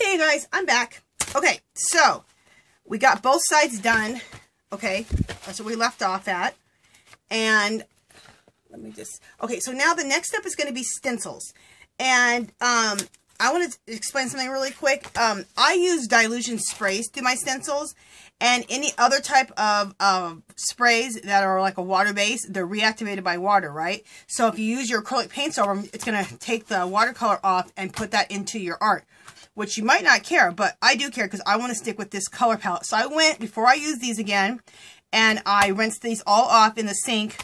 Okay, guys, I'm back. Okay, so we got both sides done. Okay, that's what we left off at. And let me just, okay, so now the next step is going to be stencils. And I want to explain something really quick. I use dilution sprays to my stencils, and any other type of sprays that are like a water base, they're reactivated by water, right? So if you use your acrylic paints over them, it's going to take the watercolor off and put that into your art, which you might not care, but I do care because I want to stick with this color palette. So I went, before I use these again, and I rinsed these all off in the sink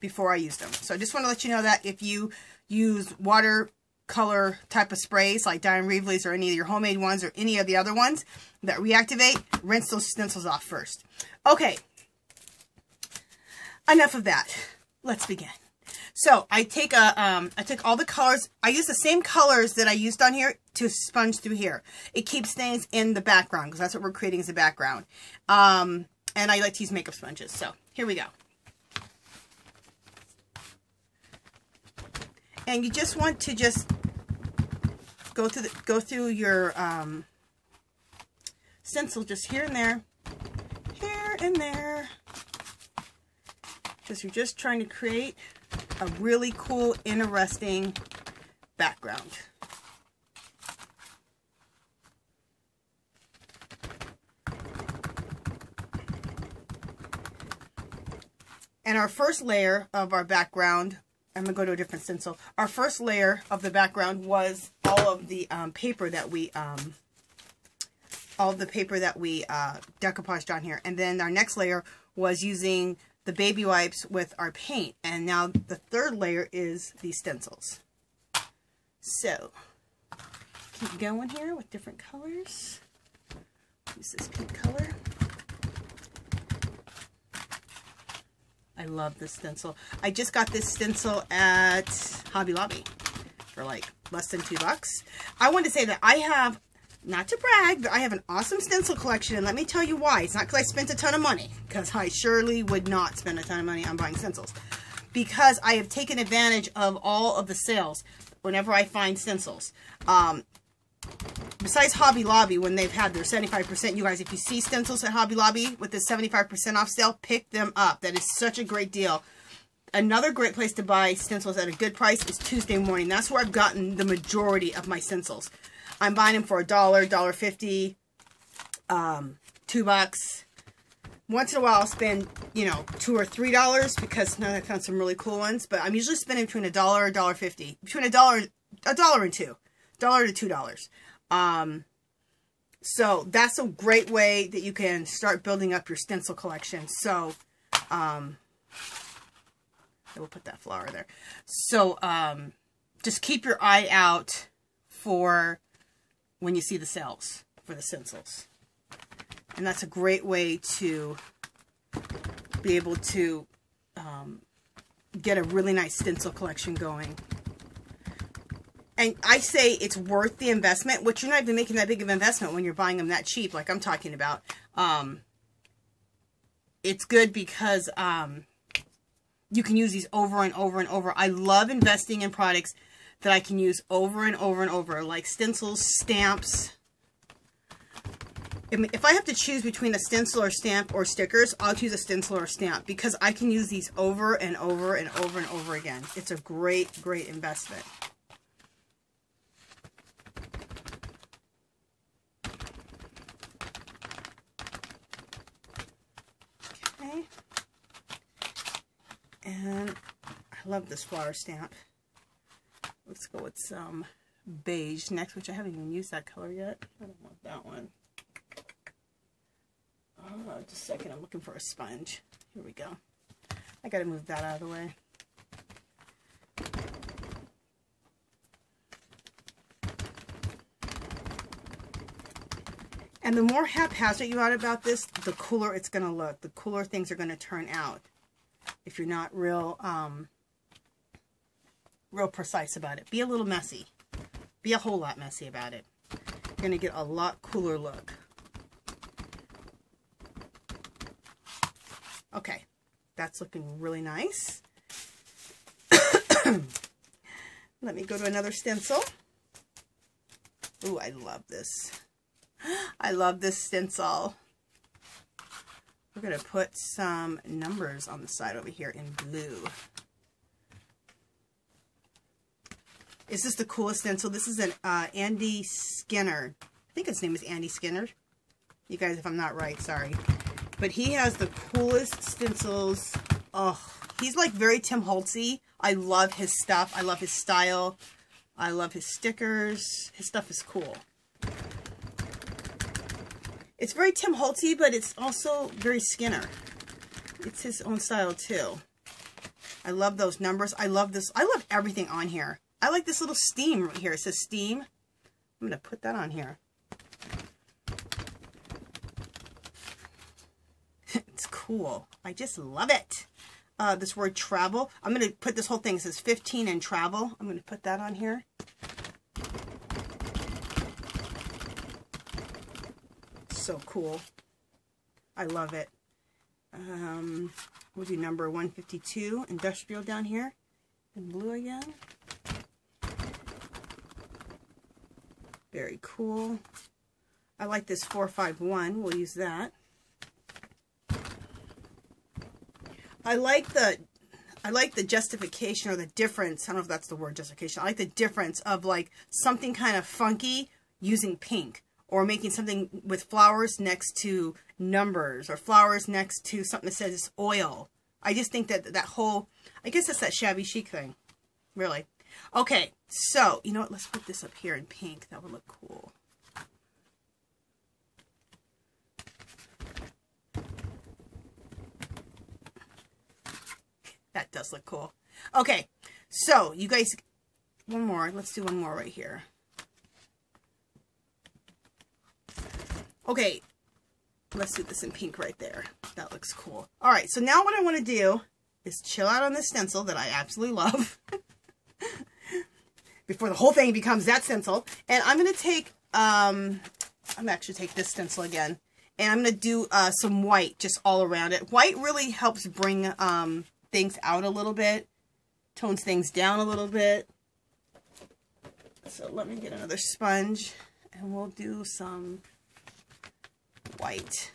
before I used them. So I just want to let you know that if you use watercolor type of sprays like Diane Reevely's or any of your homemade ones or any of the other ones that reactivate, rinse those stencils off first. Okay, enough of that. Let's begin. So I take I took all the colors. I use the same colors that I used on here to sponge through here. It keeps things in the background because that's what we're creating as a background. And I like to use makeup sponges. So here we go. And you just want to just go through your stencil just here and there, because you're just trying to create a really cool, interesting background. And our first layer of our background, I'm going to go to a different stencil. Our first layer of the background was all of the paper that we decoupaged on here. And then our next layer was using the baby wipes with our paint. And now the third layer is these stencils. So, keep going here with different colors. Use this pink color. I love this stencil. I just got this stencil at Hobby Lobby for like less than $2. I want to say that I have, not to brag, but I have an awesome stencil collection, and let me tell you why. It's not because I spent a ton of money, because I surely would not spend a ton of money on buying stencils. Because I have taken advantage of all of the sales whenever I find stencils. Besides Hobby Lobby, when they've had their 75%, you guys, if you see stencils at Hobby Lobby with the 75% off sale, pick them up. That is such a great deal. Another great place to buy stencils at a good price is Tuesday Morning. That's where I've gotten the majority of my stencils. I'm buying them for $1, $1.50, $2. Once in a while, I'll spend, you know, $2 or $3 because now I found some really cool ones. But I'm usually spending between $1 and $1.50, between $1 and $2, $1 to $2. So that's a great way that you can start building up your stencil collection. So, we'll put that flower there. So, just keep your eye out for when you see the sales for the stencils. And that's a great way to be able to, get a really nice stencil collection going. And I say it's worth the investment, which you're not even making that big of an investment when you're buying them that cheap, like I'm talking about. It's good because you can use these over and over and over. I love investing in products that I can use over and over and over, like stencils, stamps. I mean, if I have to choose between a stencil or stamp or stickers, I'll choose a stencil or stamp because I can use these over and over and over and over again. It's a great, great investment. And I love this flower stamp. Let's go with some beige next, which I haven't even used that color yet. I don't want that one. Oh, just a second. I'm looking for a sponge. Here we go. I got to move that out of the way. And the more haphazard you are about this, the cooler it's going to look. The cooler things are going to turn out. If you're not real precise about it. Be a little messy. Be a whole lot messy about it. You're going to get a lot cooler look. Okay. That's looking really nice. Let me go to another stencil. Ooh, I love this. I love this stencil. We're going to put some numbers on the side over here in blue. Is this the coolest stencil? This is an Andy Skinner. I think his name is Andy Skinner. You guys, if I'm not right, sorry. But he has the coolest stencils. Oh, he's like very Tim Holtzy. I love his stuff. I love his style. I love his stickers. His stuff is cool. It's very Tim Holtzy, but it's also very Skinner. It's his own style too. I love those numbers. I love this. I love everything on here. I like this little steam right here. It says steam. I'm going to put that on here. It's cool. I just love it. This word travel. I'm going to put this whole thing. It says 15 and travel. I'm going to put that on here. So cool. I love it. We'll do number 152, industrial down here in blue again. Very cool. I like this 451. We'll use that. I like the justification or the difference. I don't know if that's the word, justification. I like the difference of like something kind of funky using pink, or making something with flowers next to numbers, or flowers next to something that says it's oil. I just think that that whole, I guess it's that shabby chic thing, really. Okay, so, you know what, let's put this up here in pink. That would look cool. That does look cool. Okay, so, you guys, one more. Let's do one more right here. Okay, let's do this in pink right there. That looks cool. All right, so now what I want to do is chill out on this stencil that I absolutely love. Before the whole thing becomes that stencil. And I'm going to take, I'm going to actually take this stencil again. And I'm going to do some white just all around it. White really helps bring things out a little bit. Tones things down a little bit. So let me get another sponge. And we'll do some white.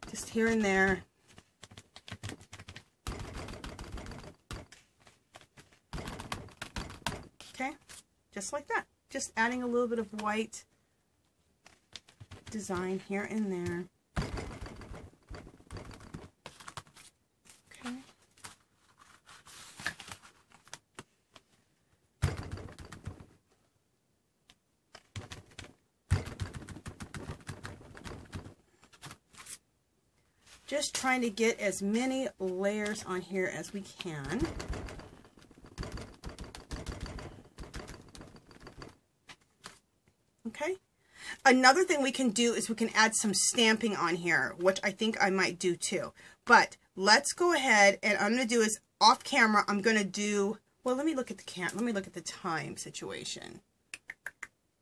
Just here and there. Okay, just like that. Just adding a little bit of white design here and there. Okay. Just trying to get as many layers on here as we can. Okay. Another thing we can do is we can add some stamping on here, which I think I might do too. But let's go ahead, and I'm going to do is off camera. I'm going to do, well, let me look at the let me look at the time situation.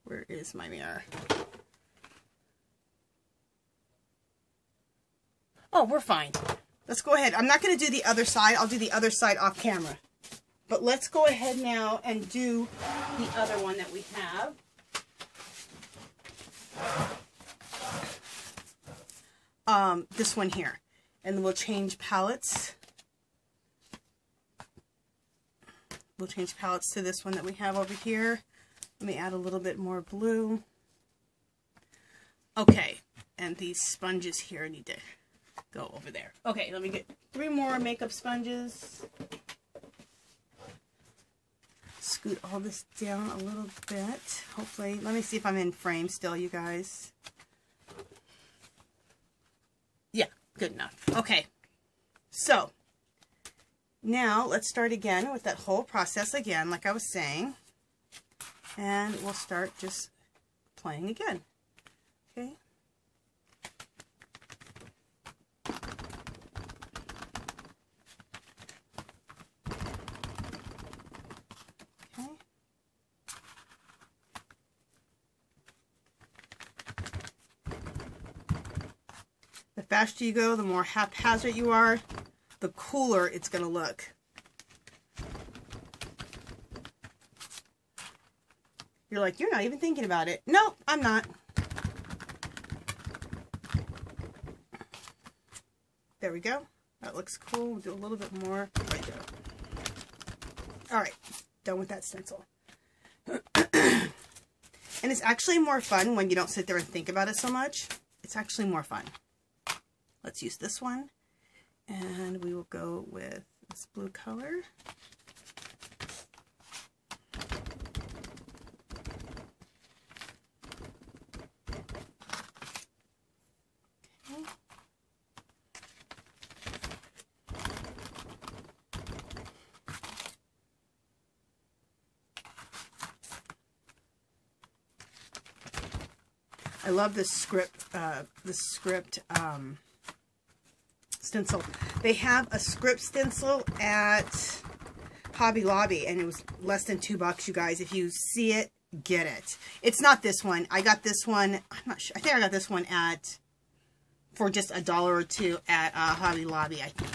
Where is my mirror? Oh, we're fine. Let's go ahead. I'm not going to do the other side. I'll do the other side off camera. But let's go ahead now and do the other one that we have. This one here. And then we'll change palettes. We'll change palettes to this one that we have over here. Let me add a little bit more blue. Okay. And these sponges here need to go over there. Okay, let me get 3 more makeup sponges. Scoot all this down a little bit. Hopefully, let me see if I'm in frame still, you guys. Yeah, good enough. Okay, so now let's start again with that whole process again, like I was saying. And we'll start just playing again. Okay. The faster you go, the more haphazard you are, the cooler it's going to look. You're like, you're not even thinking about it. No, I'm not. There we go. That looks cool. We'll do a little bit more right there. All right, done with that stencil. And it's actually more fun when you don't sit there and think about it so much. It's actually more fun. Let's use this one. And we will go with this blue color. Okay. I love this script stencil. They have a script stencil at Hobby Lobby, and it was less than $2, you guys. If you see it, get it. It's not this one. I got this one, I'm not sure. I think I got this one for just $1 or $2 at Hobby Lobby, I think.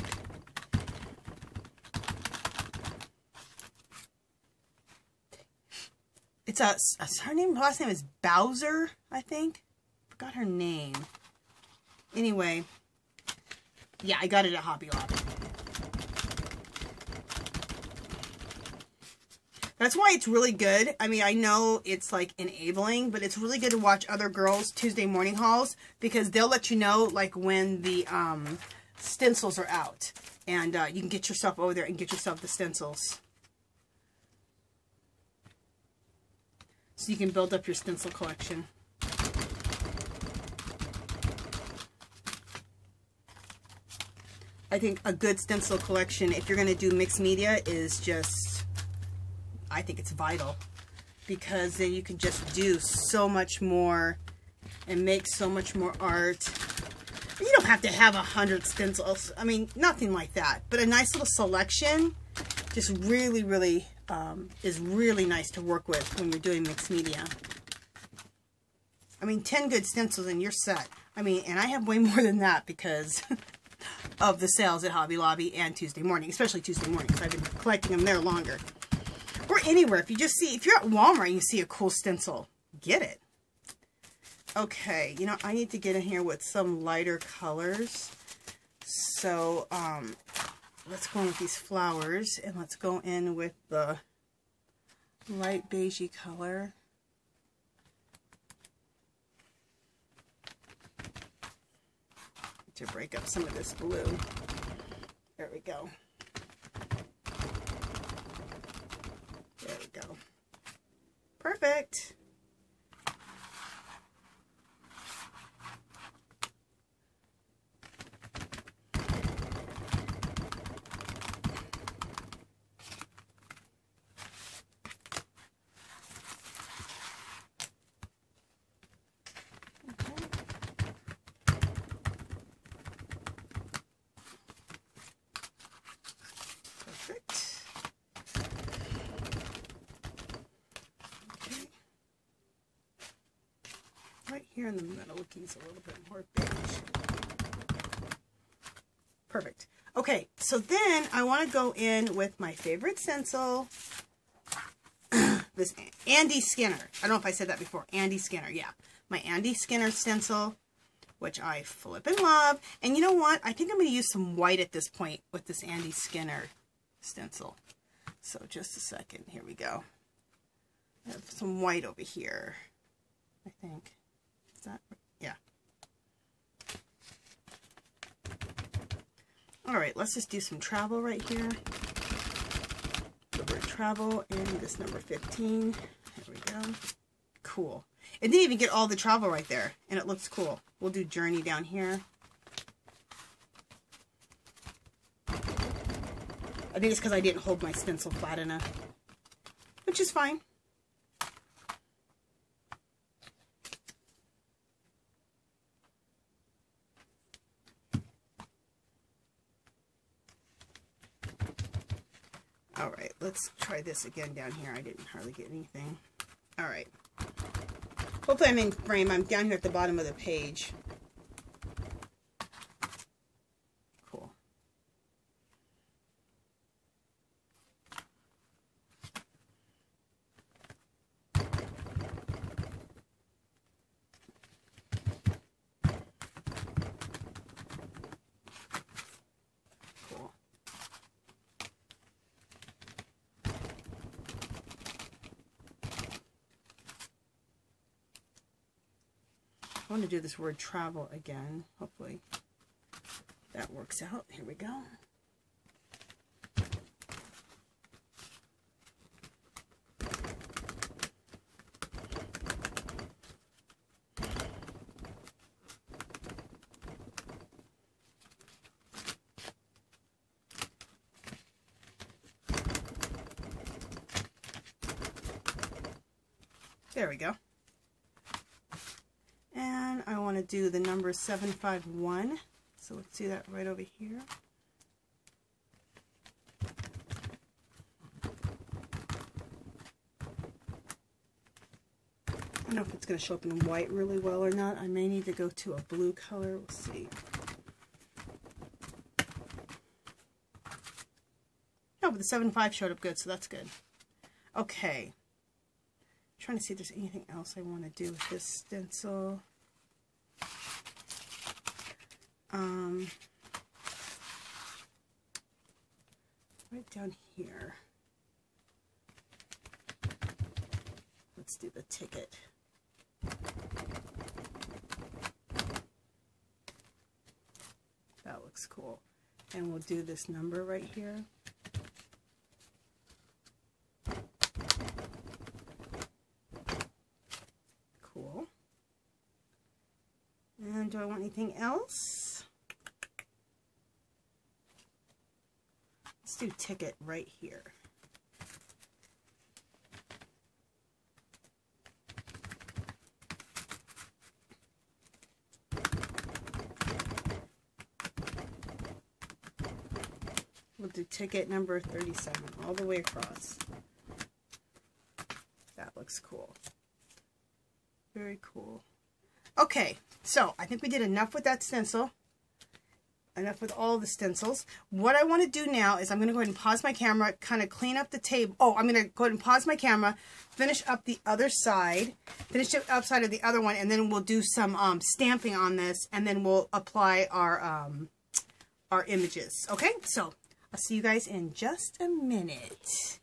It's her last name is Bowser, I think. Forgot her name. Anyway, yeah, I got it at Hobby Lobby. That's why it's really good. I mean, I know it's like enabling, but it's really good to watch other girls' Tuesday morning hauls, because they'll let you know like when the stencils are out, and you can get yourself over there and get yourself the stencils. So you can build up your stencil collection. I think a good stencil collection, if you're going to do mixed media, is just, I think it's vital. Because then you can just do so much more and make so much more art. You don't have to have 100 stencils. I mean, nothing like that. But a nice little selection just really, really is really nice to work with when you're doing mixed media. I mean, 10 good stencils and you're set. I mean, and I have way more than that because of the sales at Hobby Lobby and Tuesday morning, especially Tuesday morning, because I've been collecting them there longer. Or anywhere. If you're at Walmart and you see a cool stencil, get it. Okay, you know, I need to get in here with some lighter colors. So, let's go in with these flowers, and let's go in with the light beigey color. To break up some of this blue. There we go. There we go. Perfect. Right here in the middle, looking a little bit more beige. Perfect. Okay, so then I want to go in with my favorite stencil, this Andy Skinner. I don't know if I said that before. Andy Skinner, yeah. My Andy Skinner stencil, which I flip and love. And you know what? I think I'm going to use some white at this point with this Andy Skinner stencil. So just a second. Here we go. I have some white over here, I think. Is that, yeah. All right, let's just do some travel right here. The word travel in this number 15. There we go. Cool. It didn't even get all the travel right there, and it looks cool. We'll do journey down here. I think it's because I didn't hold my stencil flat enough, which is fine. All right, let's try this again down here. I didn't hardly get anything. All right. Hopefully I'm in frame. I'm down here at the bottom of the page. Cool. want to do this word travel again. Hopefully that works out. Here we go. There we go. And I want to do the number 751. So let's do that right over here. I don't know if it's going to show up in white really well or not. I may need to go to a blue color. We'll see. No, but the 7.5 showed up good, so that's good. Okay. Trying to see if there's anything else I want to do with this stencil. Right down here. Let's do the ticket. That looks cool. And we'll do this number right here. Cool. And do I want anything else? Let's do ticket right here. We'll do ticket number 37 all the way across. That looks cool. Very cool. Okay, so I think we did enough with that stencil. Enough with all the stencils. What I want to do now is I'm going to go ahead and pause my camera, kind of clean up the table. Oh, I'm going to go ahead and pause my camera, finish up the other side, finish the outside of the other one, and then we'll do some stamping on this, and then we'll apply our images. Okay, so I'll see you guys in just a minute.